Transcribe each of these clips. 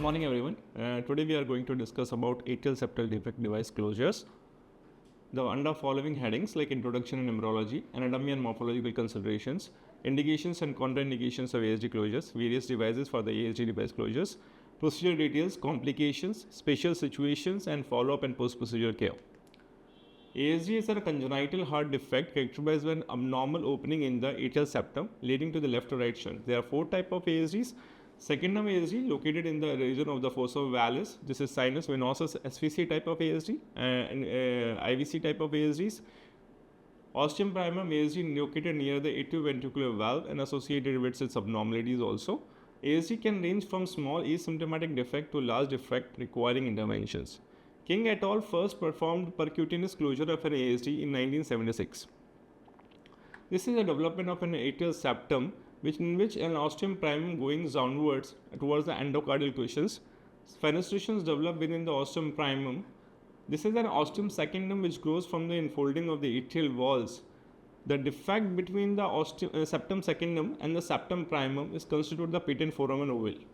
morning everyone. Today we are going to discuss about atrial septal defect device closures. The under following headings like introduction and embryology, anatomy and morphological considerations, indications and contraindications of ASD closures, various devices for the ASD device closures, procedure details, complications, special situations and follow-up and post-procedure care. ASD is a congenital heart defect characterized by an abnormal opening in the atrial septum leading to the left or right shunt. There are four types of ASDs. Secondum ASD located in the region of the fossa valis. This is sinus venosus SVC type of ASD and IVC type of ASDs. Ostium primum ASD located near the atrioventricular valve and associated with its abnormalities also. ASD can range from small asymptomatic defect to large defect requiring interventions. King et al. First performed percutaneous closure of an ASD in 1976. This is a development of an atrial septum in which an ostium primum going downwards towards the endocardial cushions. Fenestrations develop within the ostium primum. This is an ostium secundum which grows from the enfolding of the atrial walls. The defect between the septum secundum and the septum primum is constituted the patent foramen ovale.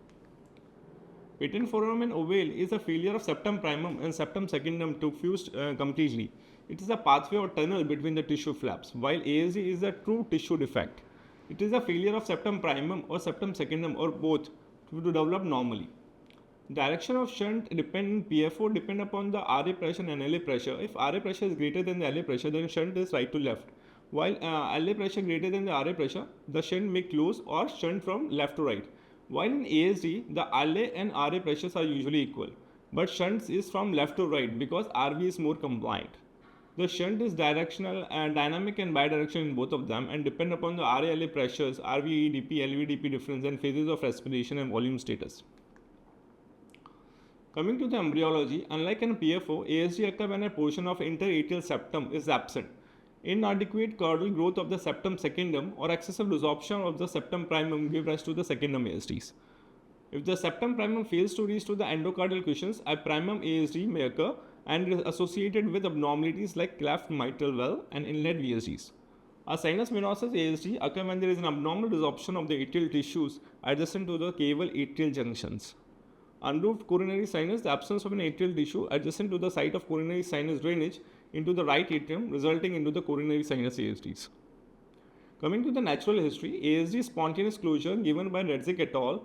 Patent foramen ovale is a failure of septum primum and septum secundum to fuse completely. It is a pathway or tunnel between the tissue flaps, while ASD is a true tissue defect. It is a failure of septum primum or septum secundum or both to develop normally. Direction of shunt dependent PFO depend upon the RA pressure and LA pressure. If RA pressure is greater than the LA pressure, then shunt is right to left. While LA pressure greater than the RA pressure, the shunt may close or shunt from left to right. While in ASD, the LA and RA pressures are usually equal, but shunt is from left to right because RV is more compliant. The shunt is directional and dynamic and bidirectional in both of them and depend upon the RA-LA pressures, RV-EDP, LV-DP difference and phases of respiration and volume status. Coming to the embryology, unlike in PFO, ASD occurs when a portion of interatrial septum is absent. Inadequate caudal growth of the septum secundum or excessive resorption of the septum primum give rise to the secundum ASDs. If the septum primum fails to reach to the endocardial cushions, a primum ASD may occur and is associated with abnormalities like cleft mitral valve and inlet VSDs. A sinus venosus ASD occurs when there is an abnormal resorption of the atrial tissues adjacent to the caval atrial junctions. Unroofed coronary sinus, the absence of an atrial tissue adjacent to the site of coronary sinus drainage into the right atrium resulting into the coronary sinus ASDs. Coming to the natural history, ASD spontaneous closure given by Redzik et al.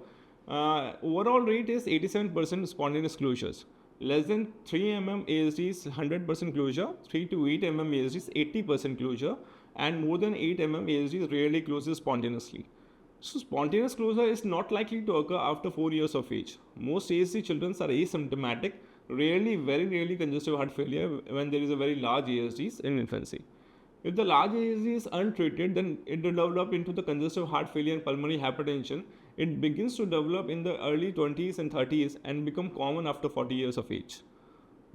Overall rate is 87% spontaneous closures. Less than 3 mm ASD is 100% closure, 3 to 8 mm ASD is 80% closure, and more than 8 mm ASD rarely closes spontaneously. So, spontaneous closure is not likely to occur after 4 years of age. Most ASD children are asymptomatic, very rarely congestive heart failure when there is a very large ASDs in infancy. If the large ASD is untreated, then it will develop into the congestive heart failure and pulmonary hypertension. It begins to develop in the early 20s and 30s and become common after 40 years of age.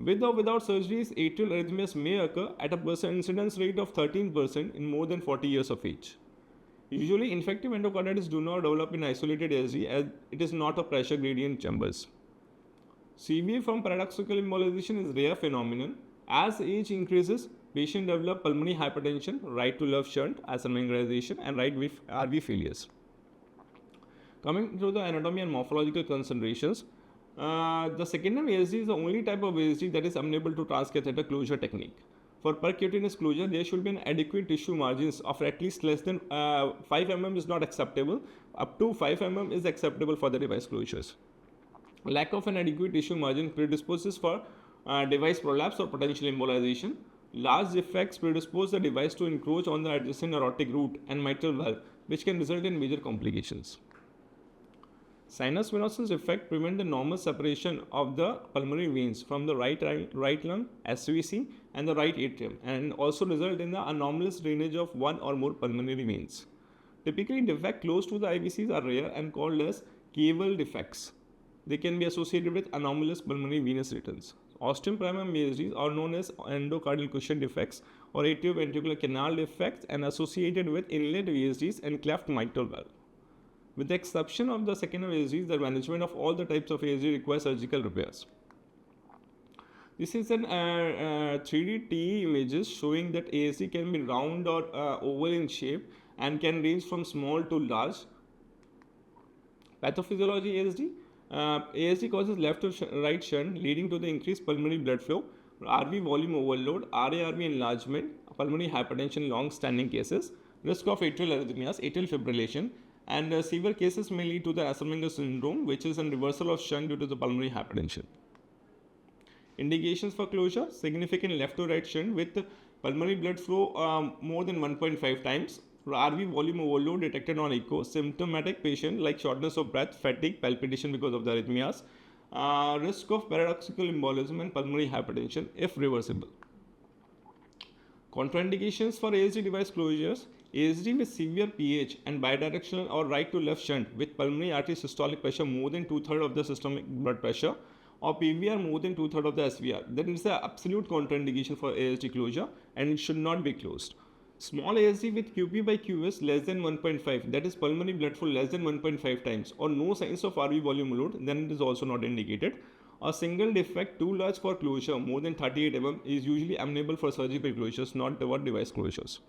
With or without surgeries, atrial arrhythmias may occur at a incidence rate of 13% in more than 40 years of age. Usually, infective endocarditis do not develop in isolated ASD as it is not a pressure gradient chambers. CVA from paradoxical embolization is rare phenomenon. As age increases, patient develop pulmonary hypertension, right to left shunt, asymmetricalization and right RV failures. Coming to the anatomy and morphological considerations, the secundum ASD is the only type of ASD that is unable to transcatheter closure technique. For percutaneous closure, there should be an adequate tissue margins of at least less than 5 mm is not acceptable. Up to 5 mm is acceptable for the device closures. Lack of an adequate tissue margin predisposes for device prolapse or potential embolization. Large defects predispose the device to encroach on the adjacent aortic root and mitral valve, which can result in major complications. Sinus venosus defect prevent the normal separation of the pulmonary veins from the right lung, SVC, and the right atrium, and also result in the anomalous drainage of one or more pulmonary veins. Typically, defects close to the IVCs are rare and called as caval defects. They can be associated with anomalous pulmonary venous returns. Ostium primum ASDs are known as endocardial cushion defects or atrioventricular canal defects and associated with inlet VSDs and cleft mitral valve. With the exception of the secondary ASDs, the management of all the types of ASD requires surgical repairs. This is an 3D TE images showing that ASD can be round or oval in shape and can range from small to large. Pathophysiology ASD, ASD causes left to right shunt, leading to the increased pulmonary blood flow, RV volume overload, RARV enlargement, pulmonary hypertension, long-standing cases, risk of atrial arrhythmias, atrial fibrillation, and severe cases may lead to the Asperger syndrome, which is a reversal of shunt due to the pulmonary hypertension. Indications for closure: significant left to right shunt with pulmonary blood flow more than 1.5 times, RV volume overload detected on echo, symptomatic patient like shortness of breath, fatigue, palpitation because of the arrhythmias, risk of paradoxical embolism and pulmonary hypertension if reversible. Contraindications for ASD device closures: ASD with severe PH and bidirectional or right to left shunt with pulmonary artery systolic pressure more than 2/3 of the systemic blood pressure, or PVR more than 2/3 of the SVR. That is the absolute contraindication for ASD closure and it should not be closed. Small ASD with QP by QS less than 1.5, that is pulmonary blood flow less than 1.5 times, or no signs of RV volume load, then it is also not indicated. A single defect too large for closure more than 38 mm is usually amenable for surgical closures, not for device closures.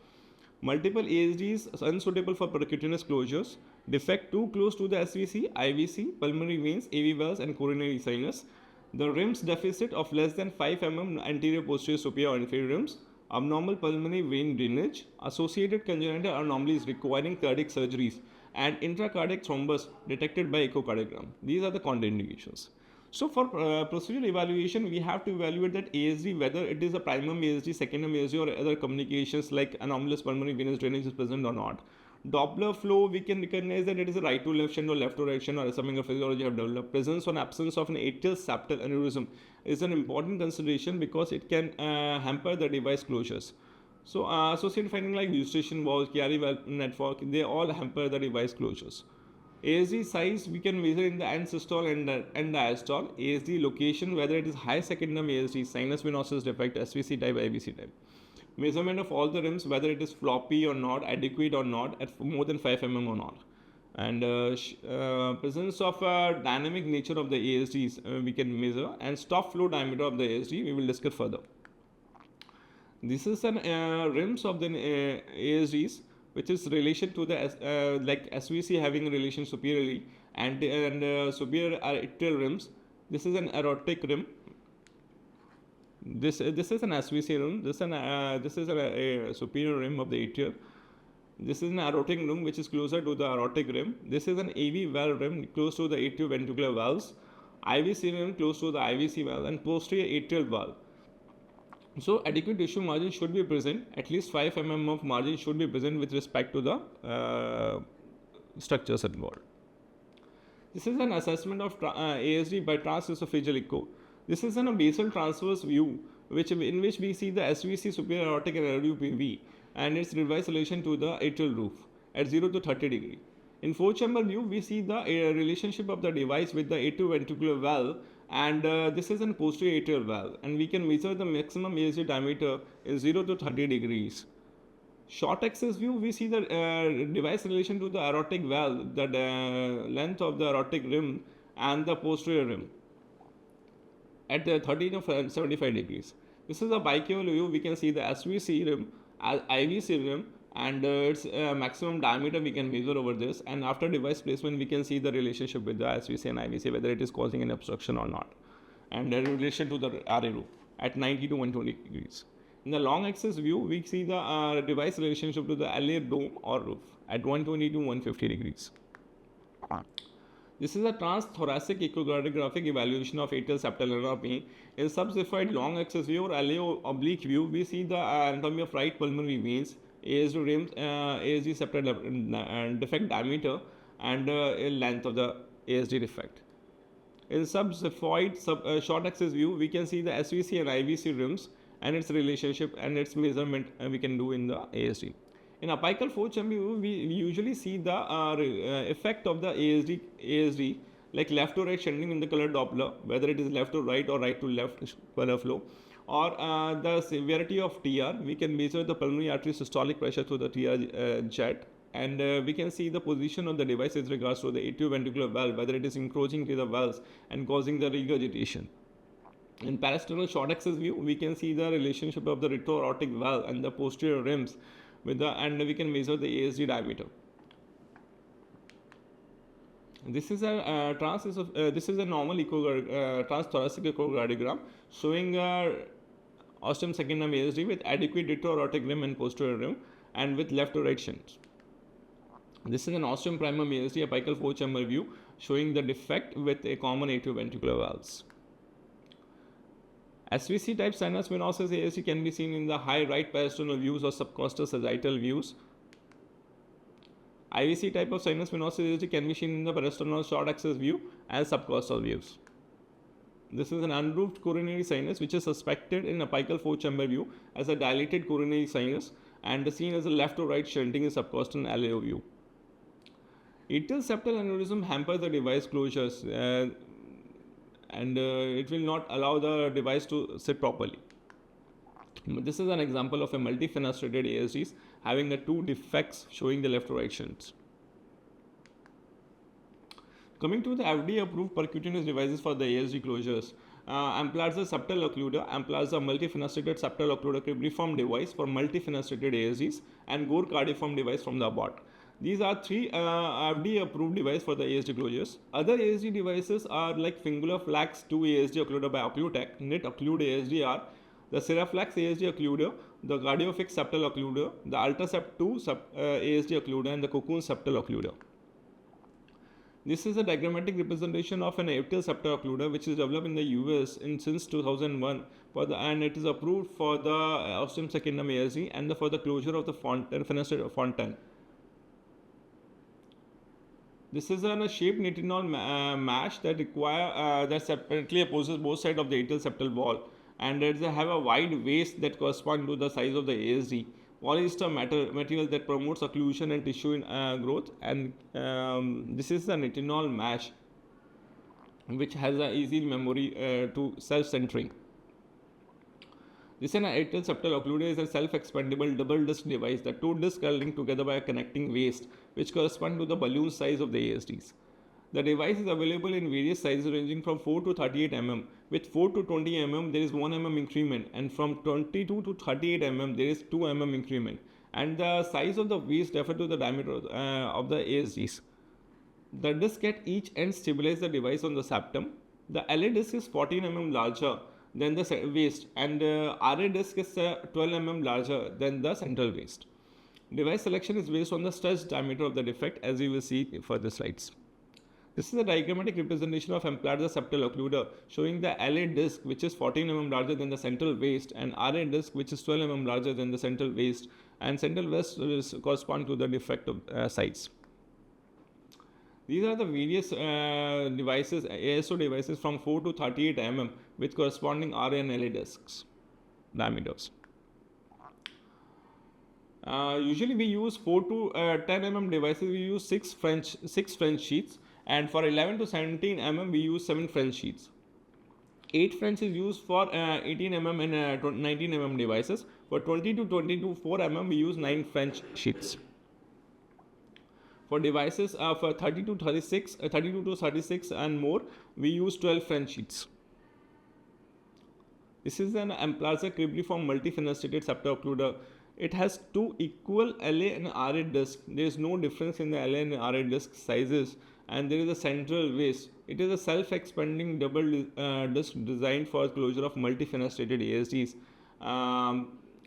Multiple ASDs unsuitable for percutaneous closures. Defect too close to the SVC, IVC, pulmonary veins, AV valves, and coronary sinus. The rims deficit of less than 5 mm anterior, posterior, superior, or inferior rims. Abnormal pulmonary vein drainage. Associated congenital anomalies requiring cardiac surgeries, and intracardiac thrombus detected by echocardiogram. These are the contraindications. So for procedural evaluation, we have to evaluate that ASD, whether it is a primum ASD, secondum ASD, or other communications like anomalous pulmonary venous drainage is present or not. Doppler flow, we can recognize that it is a right to left shunt or left to right shunt, or something of physiology have developed. Presence or absence of an atrial septal aneurysm is an important consideration because it can hamper the device closures. So associated finding like eustachian valve, Chiari valve network, they all hamper the device closures. ASD size we can measure in the end systole and diastole. ASD location, whether it is high secondum ASD, sinus venosus defect, SVC type, IVC type. Measurement of all the rims, whether it is floppy or not, adequate or not, at more than 5 mm or not. And presence of dynamic nature of the ASDs we can measure, and stop flow diameter of the ASD we will discuss further. This is an rims of the ASDs, which is relation to the like SVC having a relation superiorly, and superior atrial rims. This is an aortic rim. This is an SVC rim. This is a superior rim of the atrial. This is an aortic rim which is closer to the aortic rim. This is an AV valve rim close to the atrioventricular valves. IVC rim close to the IVC valve, and posterior atrial valve. So adequate tissue margin should be present. At least 5 mm of margin should be present with respect to the structures involved. This is an assessment of ASD by transesophageal echo. This is a basal transverse view in which we see the SVC, superior aortic, and RUPV, and its revised relation to the atrial roof at 0 to 30 degree. In 4-chamber view, we see the relationship of the device with the atrioventricular valve, and this is a posterior atrial valve, and we can measure the maximum ASD diameter in 0 to 30 degrees. Short axis view, we see the device relation to the aortic valve, the length of the aortic rim, and the posterior rim at 30 to 75 degrees. This is a bicual view. We can see the SVC rim, IVC rim, and its maximum diameter we can measure over this, and after device placement we can see the relationship with the SVC and IVC, whether it is causing an obstruction or not, and in relation to the RA roof at 90 to 120 degrees. In the long axis view, we see the device relationship to the LA dome or roof at 120 to 150 degrees. This is a transthoracic echocardiographic evaluation of atrial septal anatomy. In subspecified long axis view or LA oblique view, we see the anatomy of right pulmonary veins, ASD rims, ASD septal defect diameter, and length of the ASD defect. In subspecified short axis view, we can see the SVC and IVC rims and its relationship and its measurement we can do in the ASD. In apical 4-chamber view, we usually see the effect of the ASD like left to right shunting in the color Doppler, whether it is left to right or right to left color flow, or the severity of TR. We can measure the pulmonary artery systolic pressure through the TR jet, and we can see the position of the device with regards to the atrioventricular valve, whether it is encroaching to the valves and causing the regurgitation. In parasternal short axis view, we can see the relationship of the retroaortic valve and the posterior rims and we can measure the ASD diameter. This is a this is a normal transthoracic echocardiogram showing ostium secundum ASD with adequate retroaortic rim and posterior rim and with left to right shunts. This is an ostium primum ASD apical 4-chamber view showing the defect with a common atrioventricular valves. SVC type sinus venosus ASD can be seen in the high right parasternal views or subcostal sagittal views. IVC type of sinus venosus ASD can be seen in the parasternal short axis view as subcostal views. This is an unroofed coronary sinus which is suspected in apical 4-chamber view as a dilated coronary sinus and seen as a left to right shunting in subcostal LAO view. Atrial septal aneurysm hampers the device closures and it will not allow the device to sit properly. This is an example of a multifenestrated ASDs having the two defects showing the left to right shunts. Coming to the FDA approved percutaneous devices for the ASD closures, Amplatzer septal occluder, Amplatzer multifenestrated septal occluder cribriform device for multifenestrated ASDs, and Gore cardiform device from the Abbott. These are three FDA approved devices for the ASD closures. Other ASD devices are like Fingula Flax 2 ASD occluder by Occlutech, NIT Occlude ASDR, the Seraflex ASD occluder, the Cardiofix septal occluder, the Ultracept 2 ASD occluder, and the Cocoon septal occluder. This is a diagrammatic representation of an atrial septal occluder which is developed in the US since 2001 and it is approved for the ostium secundum ASD and for the closure of the fenestrated fontan. This is a shaped nitinol mesh that separately opposes both sides of the atrial septal wall, and it have a wide waist that corresponds to the size of the ASD. Polyester material that promotes occlusion and tissue growth, and this is the nitinol mesh which has an easy memory to self-centering. This is an atrial septal occluder is a self-expandable double disc device. The two discs are linked together by a connecting waist which correspond to the balloon size of the ASDs. The device is available in various sizes ranging from 4 to 38 mm. With 4 to 20 mm there is 1 mm increment, and from 22 to 38 mm there is 2 mm increment, and the size of the waist differ to the diameter of the ASDs. The disc at each end stabilizes the device on the septum. The LA disc is 14 mm larger than the waist, and RA disc is 12 mm larger than the central waist. Device selection is based on the stretched diameter of the defect, as you will see in further slides. This is a diagrammatic representation of Amplatzer septal occluder showing the LA disc which is 14 mm larger than the central waist, and RA disc which is 12 mm larger than the central waist, and central waist correspond to the defect of size. These are the various devices, ASO devices from 4 to 38 mm with corresponding RA and LA discs diameters. Usually we use 4 to 10 mm devices, we use 6 French sheets, and for 11 to 17 mm we use 7 French sheets. 8 French is used for 18 mm and 19 mm devices. For 20 to 24 mm we use 9 French sheets. For devices for 32 to 36 and more we use 12 French sheets. This is an Amplatzer cribriform multifenestrated septal occluder. It has two equal LA and RA discs. There is no difference in the LA and RA disc sizes, and there is a central waist. It is a self-expanding double disc designed for closure of multifenestrated ASDs.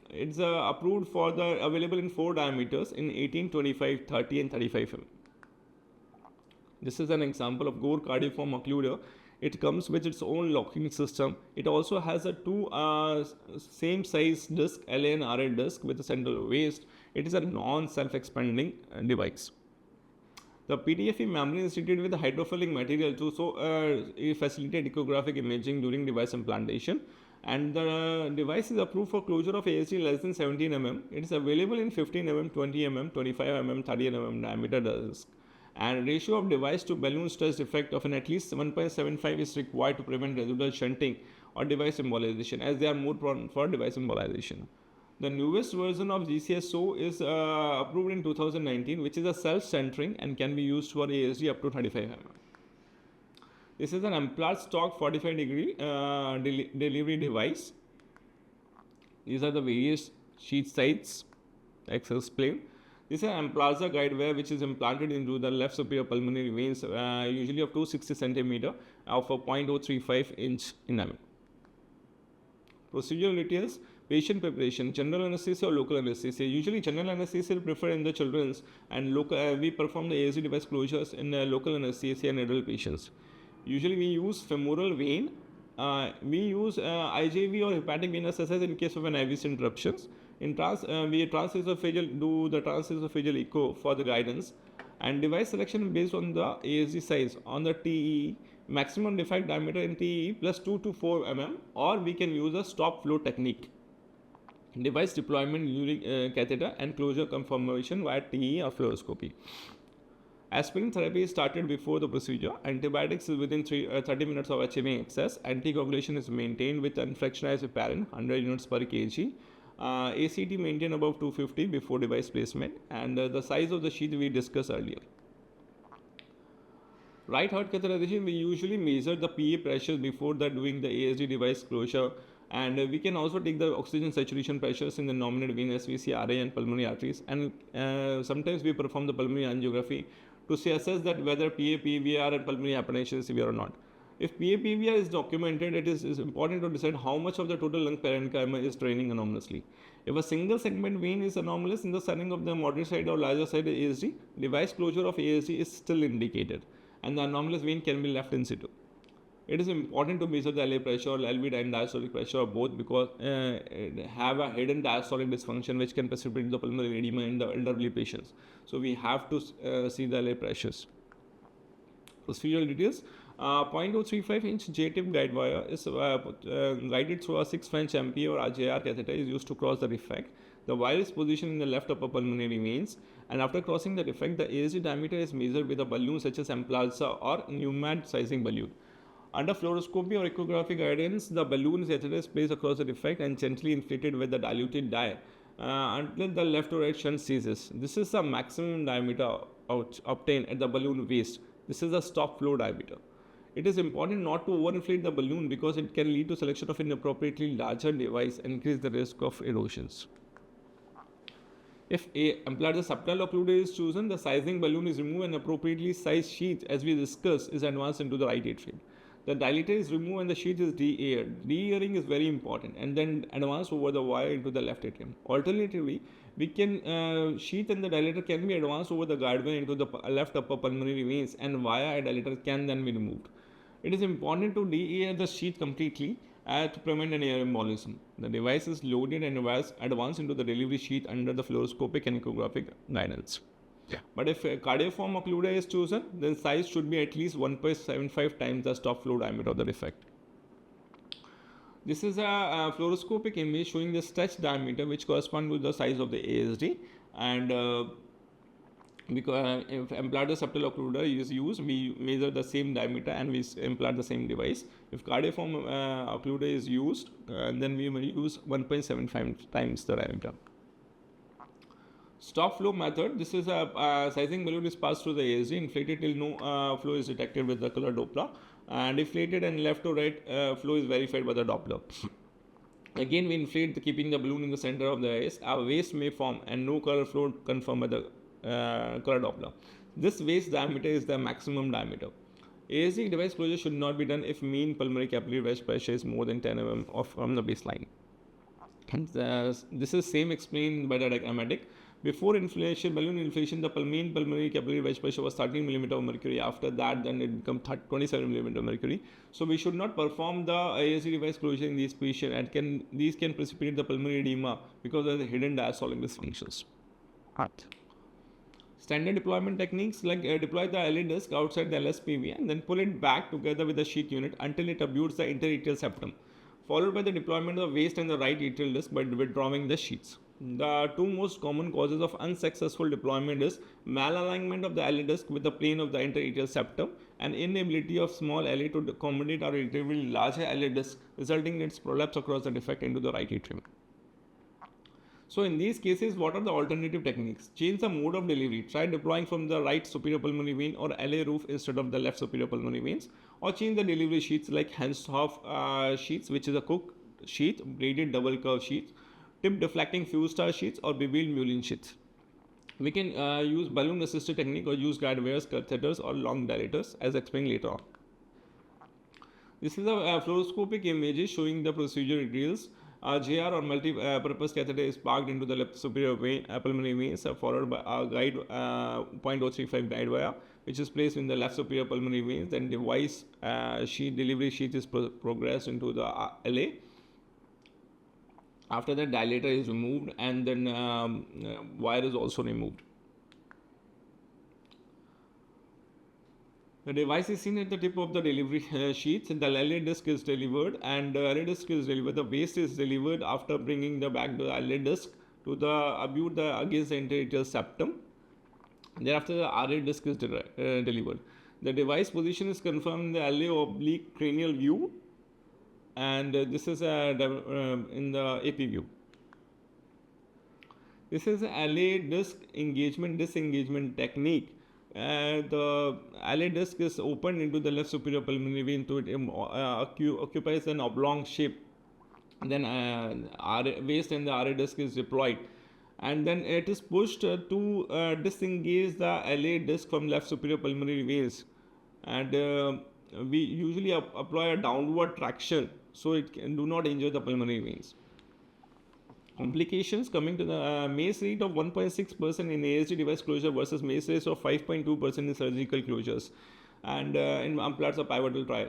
It's approved for the available in 4 diameters in 18, 25, 30 and 35 mm. This is an example of Gore cardiform occluder. It comes with its own locking system. It also has a two same size disc, LA and RA disc with a central waist. It is a non-self-expanding device. The PTFE membrane is treated with a hydrophilic material to facilitate echographic imaging during device implantation. And the device is approved for closure of ASD less than 17 mm. It is available in 15 mm, 20 mm, 25 mm, 30 mm diameter disc. And ratio of device to balloon stress defect of at least 1.75 is required to prevent residual shunting or device embolization, as they are more prone for device embolization. The newest version of GCSO is approved in 2019, which is a self-centering and can be used for ASD up to 35 mm. This is an Amplatzer stock 45-degree delivery device. These are the various sheet sites, as explained. This is an implantar guide wire which is implanted into the left superior pulmonary veins, usually of 260 centimeter of a 0.035 inch in diameter. Procedural details: patient preparation, general anesthesia or local anesthesia. Usually general anesthesia is preferred in the children's, and we perform the ASD device closures in local anesthesia in adult patients. Usually we use femoral vein, we use IJV or hepatic venous access in case of an IVC interruptions. In we transesophageal do the transesophageal echo for the guidance, and device selection based on the ASD size on the TE, maximum defect diameter in TE plus 2 to 4 mm, or we can use a stop flow technique. Device deployment using catheter and closure confirmation via TE or fluoroscopy. Aspirin therapy is started before the procedure. Antibiotics is within 30 minutes of achieving access. Anticoagulation is maintained with unfractionized heparin 100 units per kg. ACT maintained above 250 before device placement, and the size of the sheath we discussed earlier. Right heart catheterization, we usually measure the PA pressures before doing the ASD device closure, and we can also take the oxygen saturation pressures in the nominate venous VCRA and pulmonary arteries, and sometimes we perform the pulmonary angiography to assess that whether PA, PVR and pulmonary hypertension is severe or not. If PA, PVR is documented, it is important to decide how much of the total lung parenchyma is draining anomalously. If a single segment vein is anomalous in the setting of the moderate side or larger side ASD, device closure of ASD is still indicated, and the anomalous vein can be left in situ. It is important to measure the LA pressure or LV and diastolic pressure or both, because have a hidden diastolic dysfunction which can precipitate the pulmonary edema in the elderly patients. So we have to see the LA pressures. Procedural details: 0.035 inch J-tip guide wire is guided through a 6 French MPA or RJR catheter is used to cross the defect. The wire is positioned in the left upper pulmonary veins, and after crossing the defect, the ASD diameter is measured with a balloon such as Emplalza or Pneumad sizing balloon. Under fluoroscopy or echographic guidance, the balloon catheter is placed across the defect and gently inflated with the diluted dye until the left or right shunt ceases. This is the maximum diameter obtained at the balloon waist. This is the stop flow diameter. It is important not to overinflate the balloon because it can lead to selection of inappropriately larger device and increase the risk of erosions. If Emplarza septal occluder is chosen, the sizing balloon is removed and appropriately sized sheath, as we discussed, is advanced into the right atrium. The dilator is removed and the sheath is de-aired. De-airing is very important, and then advance over the wire into the left atrium. Alternatively, we can sheath and the dilator can be advanced over the guideway into the left upper pulmonary veins, and wire and dilator can then be removed. It is important to de-air the sheath completely to prevent an air embolism. The device is loaded and advanced into the delivery sheath under the fluoroscopic and echographic guidance. Yeah. But if a cardioform occluder is chosen, then size should be at least 1.75 times the stop flow diameter of the defect. This is a fluoroscopic image showing the stretch diameter which corresponds with the size of the ASD, and because if Emplarza septal occluder is used, we measure the same diameter and we implant the same device. If cardioform occluder is used, then we will use 1.75 times the diameter. Stop flow method: this is a sizing balloon is passed through the ASD, inflated till no flow is detected with the color Doppler, and deflated and left to right flow is verified by the Doppler. Again, we inflate keeping the balloon in the center of the eyes. A waist may form and no color flow confirmed by the color Doppler. This waist diameter is the maximum diameter. ASD device closure should not be done if mean pulmonary capillary wedge pressure is more than 10 mm from the baseline. This is same explained by the diagrammatic. Before inflation, balloon inflation, the mean pulmonary capillary wedge pressure was 13 mm of mercury. After that, then it becomes 27 mm of mercury. So we should not perform the ASD device closure in these patients, and these can precipitate the pulmonary edema because of the hidden diastolic dysfunctions. Standard deployment techniques like deploy the LA disc outside the LSPV and then pull it back together with the sheath unit until it abuts the interatrial septum, followed by the deployment of the waist and the right atrial disc by withdrawing the sheaths. The two most common causes of unsuccessful deployment is malalignment of the LA disc with the plane of the interatrial septum and inability of small LA to accommodate a relatively larger LA disc, resulting in its prolapse across the defect into the right atrium. So in these cases, what are the alternative techniques? Change the mode of delivery. Try deploying from the right superior pulmonary vein or LA roof instead of the left superior pulmonary veins, or change the delivery sheets like Hanshoff sheets, which is a Cook sheath, braided double curve sheets, tip deflecting fused star sheets, or beveled mullein sheets. We can use balloon assisted technique or use guide wires, catheters or long dilators as explained later on. This is a fluoroscopic image showing the procedure details. JR or multi-purpose catheter is parked into the left superior vein, pulmonary veins, followed by a guide 0.035 guide wire, which is placed in the left superior pulmonary veins. Then device delivery sheath is progressed into the LA. After that, dilator is removed, and then wire is also removed. The device is seen at the tip of the delivery sheath. The LA disc is delivered, and the LA disc is delivered. The waste is delivered after bringing the back the LA disc to the against the interatrial septum. Thereafter, the RA disc is delivered. The device position is confirmed in the LA oblique cranial view, and this is in the AP view. This is LA disc engagement disengagement technique. The LA disc is opened into the left superior pulmonary vein, so it occupies an oblong shape. Then waste and the RA disc is deployed, and then it is pushed to disengage the LA disc from left superior pulmonary veins, and we usually apply a downward traction so it do not injure the pulmonary veins. Complications coming to the MACE rate of 1.6% in ASD device closure versus MACE rate of 5.2% in surgical closures, and in implants of pivotal trial.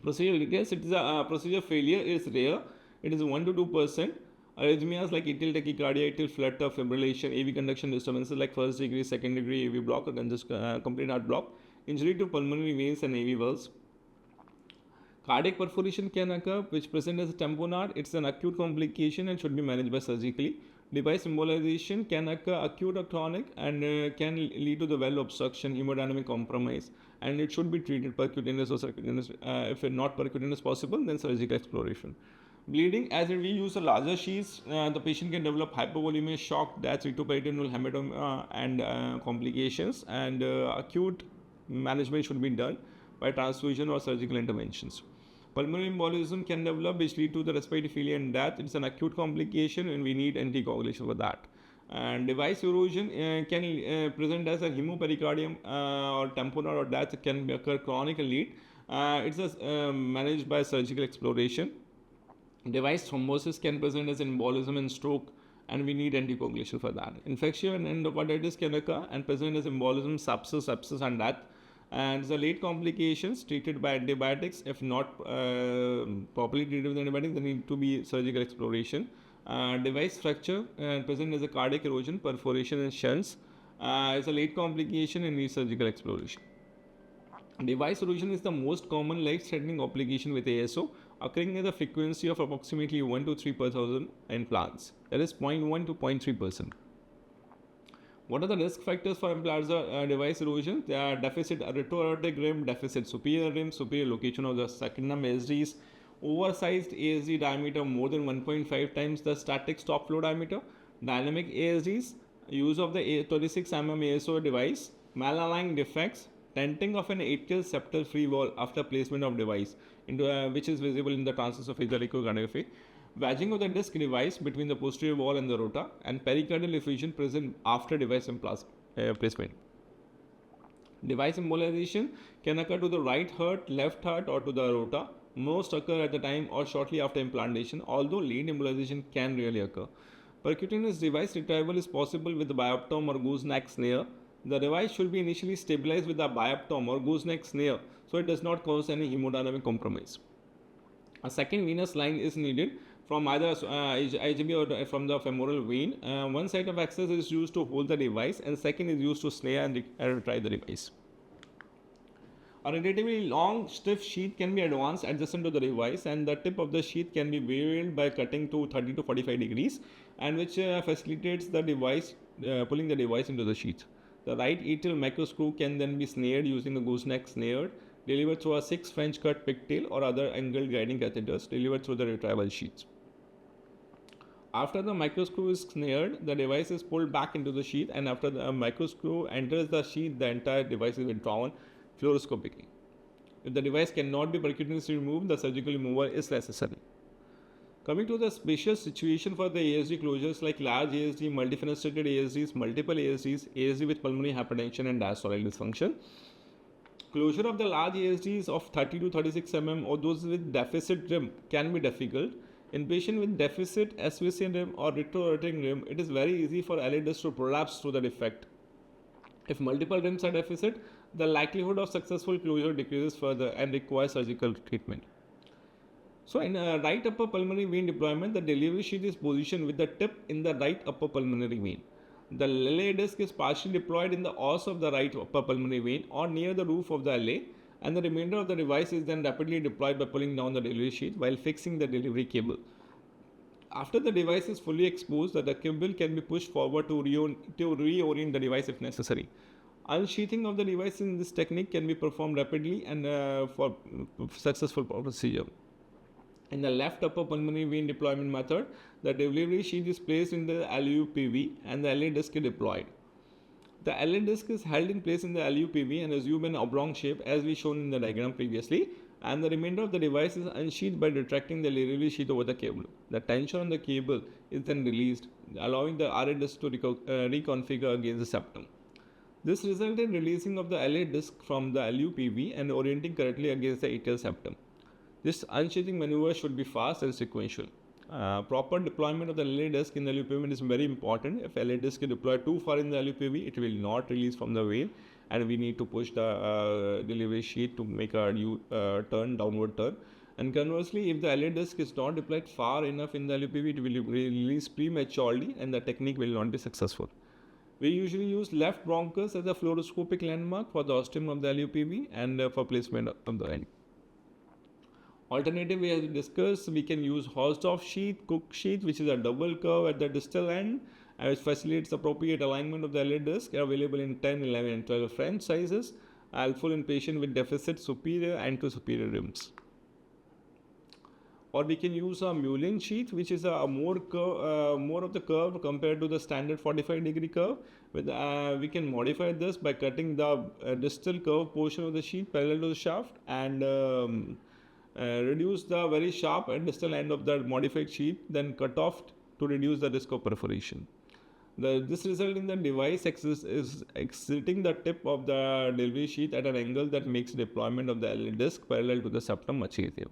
Procedural details: it is a procedure failure is rare. It is 1 to 2%. Arrhythmias like atrial tachycardia, atrial flutter, fibrillation, AV conduction disturbances like first degree, second degree AV block or complete heart block, injury to pulmonary veins and AV valves. Cardiac perforation can occur, which present as a tamponade. It's an acute complication and should be managed by surgically. Device embolization can occur acute or chronic, and can lead to the valve obstruction, hemodynamic compromise, and it should be treated percutaneous or subcutaneous. If not percutaneous possible, then surgical exploration. Bleeding, as we use a larger sheaths, the patient can develop hypovolemic shock, that's retroperitoneal hematoma and complications, and acute management should be done by transfusion or surgical interventions. Pulmonary embolism can develop, which lead to the respiratory failure and death. It's an acute complication, and we need anticoagulation for that. And device erosion can present as a hemopericardium or tamponade, or death can occur chronic and lead. It's managed by surgical exploration. Device thrombosis can present as embolism and stroke, and we need anticoagulation for that. Infection and endocarditis can occur and present as embolism, sepsis and death. And the late complications treated by antibiotics. If not properly treated with antibiotics, there need to be surgical exploration. Device fracture present as a cardiac erosion, perforation and shunts is a late complication and needs surgical exploration. Device erosion is the most common life-threatening complication with ASO, occurring at a frequency of approximately 1 to 3 per thousand implants, that is 0.1 to 0.3%. What are the risk factors for implants device erosion? They are deficit retroaortic rim, deficit superior rim, superior location of the secundum ASDs, oversized ASD diameter more than 1.5 times the static stop flow diameter, dynamic ASDs, use of the 36 mm ASO device, malaligned defects, tenting of an atrial septal free wall after placement of device, into which is visible in the transesophageal echocardiography. Wedging of the disc device between the posterior wall and the rota, and pericardial effusion present after device placement. Device embolization can occur to the right heart, left heart, or to the rota. Most occur at the time or shortly after implantation, although late embolization can really occur. Percutaneous device retrieval is possible with the bioptom or gooseneck snare. The device should be initially stabilized with the bioptom or gooseneck snare, so it does not cause any hemodynamic compromise. A second venous line is needed from either IGB or from the femoral vein. One side of access is used to hold the device, and second is used to snare and retrieve the device. A relatively long stiff sheath can be advanced adjacent to the device, and the tip of the sheath can be varied by cutting to 30 to 45 degrees, and which facilitates the device pulling the device into the sheath. The right atrial micro screw can then be snared using a gooseneck snare, delivered through a 6 French cut pigtail or other angled guiding catheters delivered through the retrieval sheath. After the microscrew is snared, the device is pulled back into the sheath, and after the microscrew enters the sheath, the entire device is withdrawn fluoroscopically. If the device cannot be percutaneously removed, the surgical removal is necessary. Coming to the special situation for the ASD closures like large ASD, multifenestrated ASDs, multiple ASDs, ASD with pulmonary hypertension and diastolic dysfunction. Closure of the large ASDs of 30 to 36 or those with deficit rim can be difficult. In patients with deficit SVC rim or retrorotating rim, it is very easy for LA disc to prolapse through the defect. If multiple rims are deficit, the likelihood of successful closure decreases further and requires surgical treatment. So in right upper pulmonary vein deployment, the delivery sheath is positioned with the tip in the right upper pulmonary vein. The LA disc is partially deployed in the os of the right upper pulmonary vein or near the roof of the LA, and the remainder of the device is then rapidly deployed by pulling down the delivery sheath while fixing the delivery cable. After the device is fully exposed, the cable can be pushed forward to reorient the device if necessary. Unsheathing of the device in this technique can be performed rapidly and for successful procedure. In the left upper pulmonary vein deployment method, the delivery sheath is placed in the LUPV and the LA disc is deployed. The LA disc is held in place in the LUPV and assume an oblong shape as we shown in the diagram previously, and the remainder of the device is unsheathed by retracting the delivery sheath over the cable. The tension on the cable is then released, allowing the RA disc to reconfigure against the septum. This results in releasing of the LA disc from the LUPV and orienting correctly against the atrial septum. This unsheathing maneuver should be fast and sequential. Proper deployment of the LA disc in the LUPV is very important. If LA disc is deployed too far in the LUPV, it will not release from the vein, and we need to push the delivery sheath to make a downward turn. And conversely, if the LA disc is not deployed far enough in the LUPV, it will release prematurely and the technique will not be successful. We usually use left bronchus as a fluoroscopic landmark for the ostium of the LUPV and for placement of the end. Alternative, we have discussed, we can use Hausdorff sheath, Cook sheath, which is a double curve at the distal end, which facilitates appropriate alignment of the LA disc, available in 10, 11, and 12 French sizes, helpful in patient with deficit superior and to superior rims. Or we can use a Mullin sheath, which is a more of the curve compared to the standard 45-degree curve. We can modify this by cutting the distal curve portion of the sheath parallel to the shaft and reduce the very sharp and distal end of the modified sheath, then cut off to reduce the risk of perforation. This result in the device is exiting the tip of the delivery sheath at an angle that makes deployment of the LA disc parallel to the septum much easier.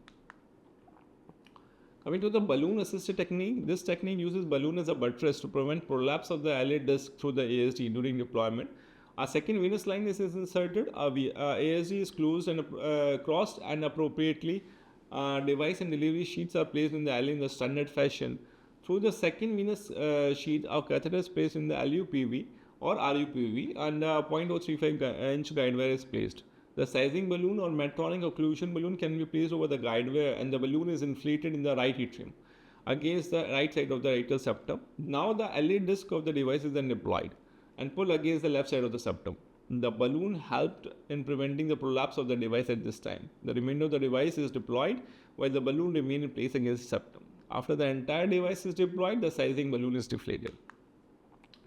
Coming to the balloon assisted technique, this technique uses balloon as a buttress to prevent prolapse of the LA disc through the ASD during deployment. A second venous line is inserted, ASD is closed and crossed, and appropriately device and delivery sheets are placed in the LA in the standard fashion. Through the second venous sheet, our catheter is placed in the LUPV or RUPV and a 0.035 inch guide wire is placed. The sizing balloon or Medtronic occlusion balloon can be placed over the guide wire and the balloon is inflated in the right atrium against the right side of the atrial septum. Now the LA disc of the device is then deployed and pull against the left side of the septum. The balloon helped in preventing the prolapse of the device at this time. The remainder of the device is deployed while the balloon remains in place against the septum. After the entire device is deployed, the sizing balloon is deflated.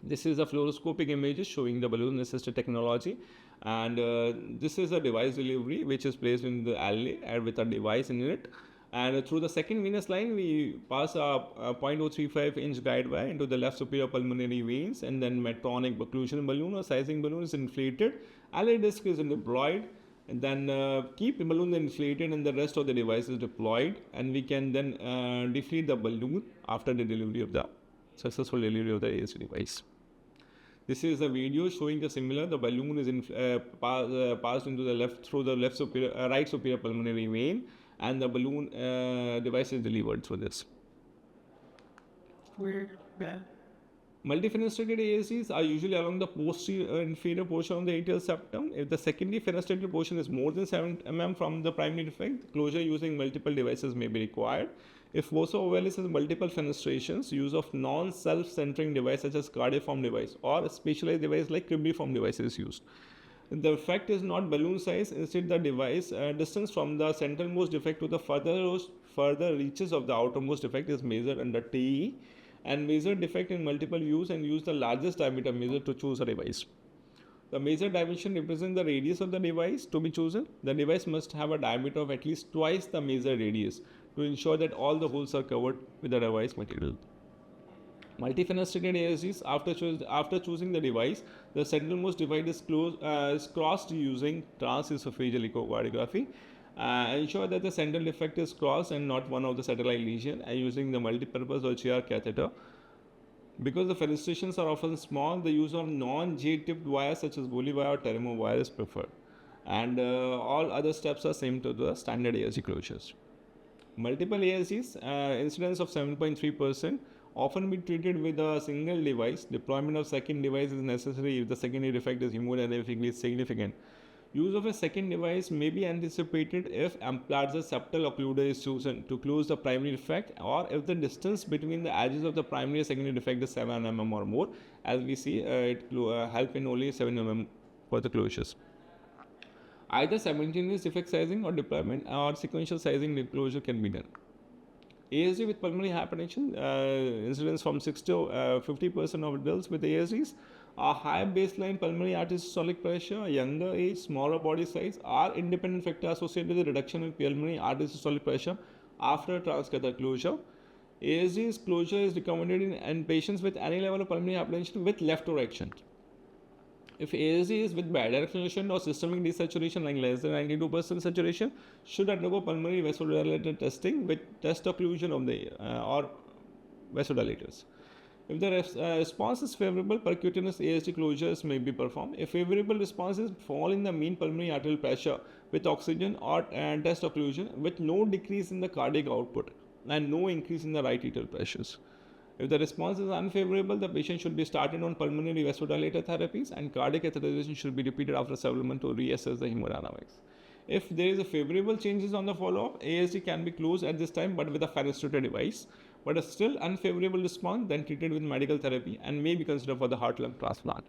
This is a fluoroscopic image showing the balloon assisted technology, and this is a device delivery which is placed in the LA and with a device in it. And through the second venous line, we pass a 0.035 inch guide wire into the left superior pulmonary veins, and then Medtronic occlusion balloon or sizing balloon is inflated. LA disc is deployed, and then keep the balloon inflated, and the rest of the device is deployed, and we can then deflate the balloon after the delivery of the successful delivery of the ASD device. This is a video showing the similar. The balloon is passed into the left through the left superior, right superior pulmonary vein, and the balloon device is delivered through this. Multifenestrated ASDs are usually along the posterior inferior portion of the atrial septum. If the secondary fenestrated portion is more than 7 mm from the primary defect, closure using multiple devices may be required. If fossa ovalis has multiple fenestrations, use of non-self-centering device such as cardioform device or a specialized device like cribriform device is used. The defect is not balloon size, instead the device distance from the centralmost defect to the further reaches of the outermost defect is measured under TE, and measure defect in multiple views and use the largest diameter measure to choose a device. The major dimension represents the radius of the device to be chosen. The device must have a diameter of at least twice the major radius to ensure that all the holes are covered with the device material. Multi-fenestrated ASGs, after choosing the device, the centralmost divide is crossed using transesophageal echocardiography. Ensure that the central defect is crossed and not one of the satellite lesion, and using the multi-purpose or GR catheter. Because the fenestrations are often small, the use of non-J-tipped wires such as Woolly wire or Teramo wire is preferred. And all other steps are same to the standard ASG closures. Multiple ASGs, incidence of 7.3%, often be treated with a single device. Deployment of second device is necessary if the secondary defect is hemodynamically significant. Use of a second device may be anticipated if larger septal occluder is chosen to close the primary defect, or if the distance between the edges of the primary and secondary defect is 7 mm or more. As we see, it help in only 7 mm for the closures. Either simultaneous defect sizing or deployment or sequential sizing closure can be done. ASG with pulmonary hypertension, incidence from 6 to 50% of adults with ASGs, a high baseline pulmonary artery systolic pressure, younger age, smaller body size are independent factors associated with the reduction in pulmonary artery systolic pressure after transcatheter closure. ASG's closure is recommended in patients with any level of pulmonary hypertension with left or right shunt. If ASG is with bidirectional or systemic desaturation like less than 92% saturation, should undergo pulmonary vasodilator testing with test occlusion of the or vasodilators. If the response is favorable, percutaneous ASG closures may be performed. If favorable response is fall in the mean pulmonary arterial pressure with oxygen or test occlusion with no decrease in the cardiac output and no increase in the right atrial pressures. If the response is unfavorable, the patient should be started on pulmonary vasodilator therapies, and cardiac catheterization should be repeated after several months to reassess the hemodynamics. If there is a favorable changes on the follow-up, ASG can be closed at this time but with a fenestrated device. But a still unfavorable response, then treated with medical therapy and may be considered for the heart-lung transplant.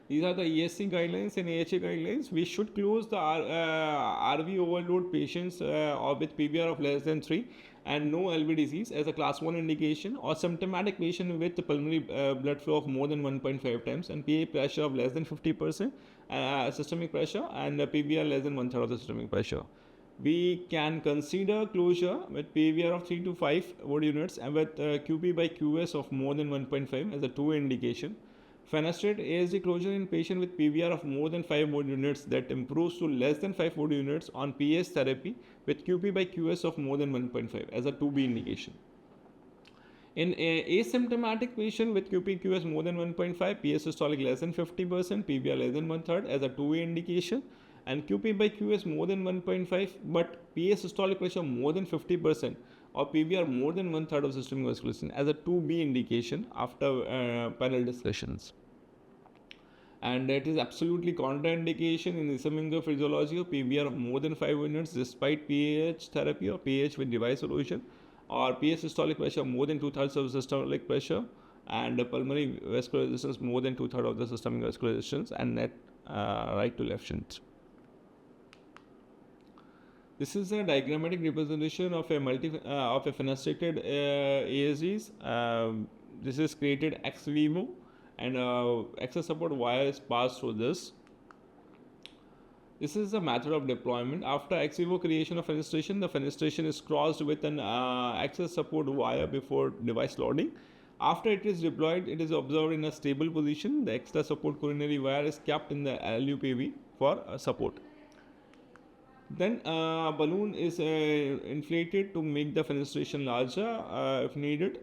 These are the ESC guidelines and AHA guidelines. We should close the RV overload patients or with PVR of less than 3 and no LV disease as a class 1 indication, or symptomatic patient with pulmonary blood flow of more than 1.5 times and PA pressure of less than 50% systemic pressure and PVR less than 1/3 of the systemic pressure. We can consider closure with PVR of 3 to 5 word units and with QP by QS of more than 1.5 as a 2 indication. Fenestrate ASG closure in patient with PVR of more than 5 word units that improves to less than 5 word units on PS therapy with QP by QS of more than 1.5 as a 2B indication. In asymptomatic patient with QP QS more than 1.5, PS systolic less than 50%, PVR less than 1/3 as a 2A indication, and QP by QS more than 1.5 but PS systolic pressure more than 50% or PVR more than 1/3 of systemic vascularization as a 2B indication after panel discussions. And it is absolutely contraindication in ischemic physiology of PVR of more than 5 units despite PAH therapy or PAH with device solution, or PS systolic pressure more than 2/3 of systolic pressure, and pulmonary vascular resistance more than 2/3 of the systemic vascular resistance, and net right to left shunt. This is a diagrammatic representation of a fenestrated ASGs. This is created ex vivo, and access support wire is passed through this. This is the method of deployment. After ex vivo creation of fenestration, the fenestration is crossed with an access support wire before device loading. After it is deployed, it is observed in a stable position. The extra support coronary wire is kept in the LUPV for support. Then a balloon is inflated to make the fenestration larger if needed,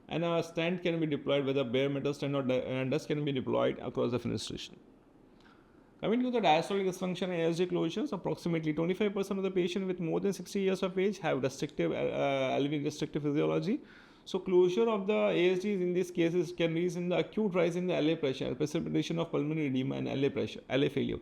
and a stand can be deployed, whether bare metal stand or dust can be deployed across the fenestration. Coming to the diastolic dysfunction ASG closures, approximately 25% of the patients with more than 60 years of age have restrictive LV restrictive physiology. So closure of the ASGs in these cases can result in the acute rise in the LA pressure, precipitation of pulmonary edema and LA pressure, LA failure.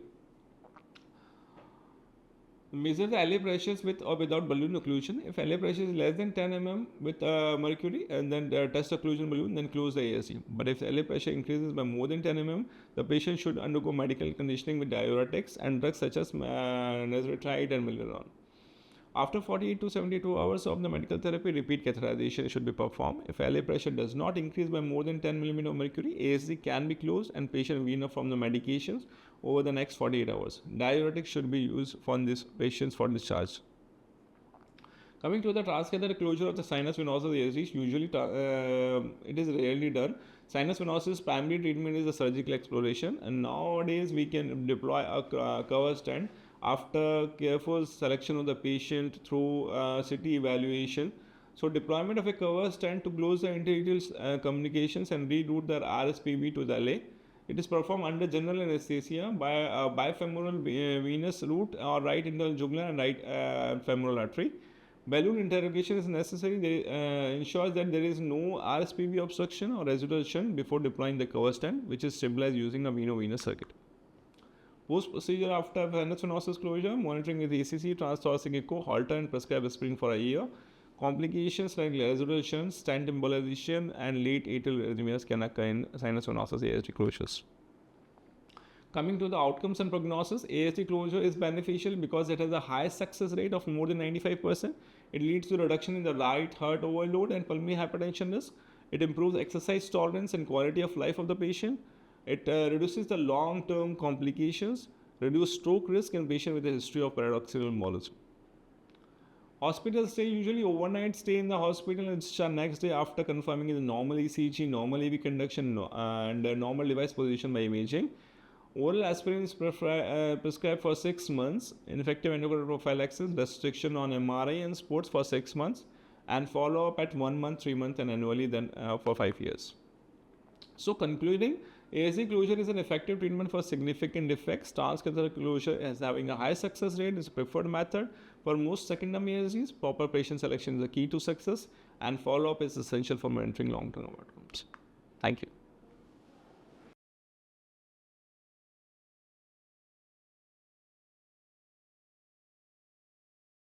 Measure the LA pressures with or without balloon occlusion. If LA pressure is less than 10 mm with mercury, and then test occlusion balloon, then close the ASG. But if LA pressure increases by more than 10 mm, the patient should undergo medical conditioning with diuretics and drugs such as nasretride and milrinone. After 48 to 72 hours of the medical therapy, repeat catheterization should be performed. If LA pressure does not increase by more than 10 mm of mercury, ASG can be closed and patient wean off from the medications over the next 48 hours. Diuretics should be used for these patients for discharge. Coming to the transcatheter closure of the sinus venosus ASD, usually it is rarely done. Sinus venosus primary treatment is a surgical exploration, and nowadays we can deploy a cover stent after careful selection of the patient through CT evaluation. So deployment of a cover stent to close the interarterial communications and reroute the RSPB to the LA. It is performed under general anesthesia by a bifemoral venous route or right internal jugular and right femoral artery. Balloon interrogation is necessary. They ensures that there is no RSPB obstruction or residual shunt before deploying the cover stent, which is stabilized using a veno-venous circuit. Post procedure after sinus venosus closure, monitoring with ACC, transthoracic echo, halter, and prescribed aspirin for a year. Complications like residual shunt, stent embolization, and late atrial arrhythmias can occur in sinus venosus ASD closures. Coming to the outcomes and prognosis, ASD closure is beneficial because it has a high success rate of more than 95%. It leads to reduction in the right heart overload and pulmonary hypertension risk. It improves exercise tolerance and quality of life of the patient. It reduces the long-term complications, reduce stroke risk in patients with a history of paradoxical embolism. Hospital stay, usually overnight stay in the hospital and discharge next day after confirming the normal ECG, normal AV conduction, and normal device position by imaging. Oral aspirin is prescribed for 6 months, ineffective endocrine prophylaxis, restriction on MRI and sports for 6 months, and follow up at 1 month, 3 months, and annually then for 5 years. So concluding, ASD closure is an effective treatment for significant defects. Transcatheter closure is having a high success rate, is a preferred method for most secondum ASDs. Proper patient selection is the key to success, and follow up is essential for monitoring long-term outcomes. Thank you.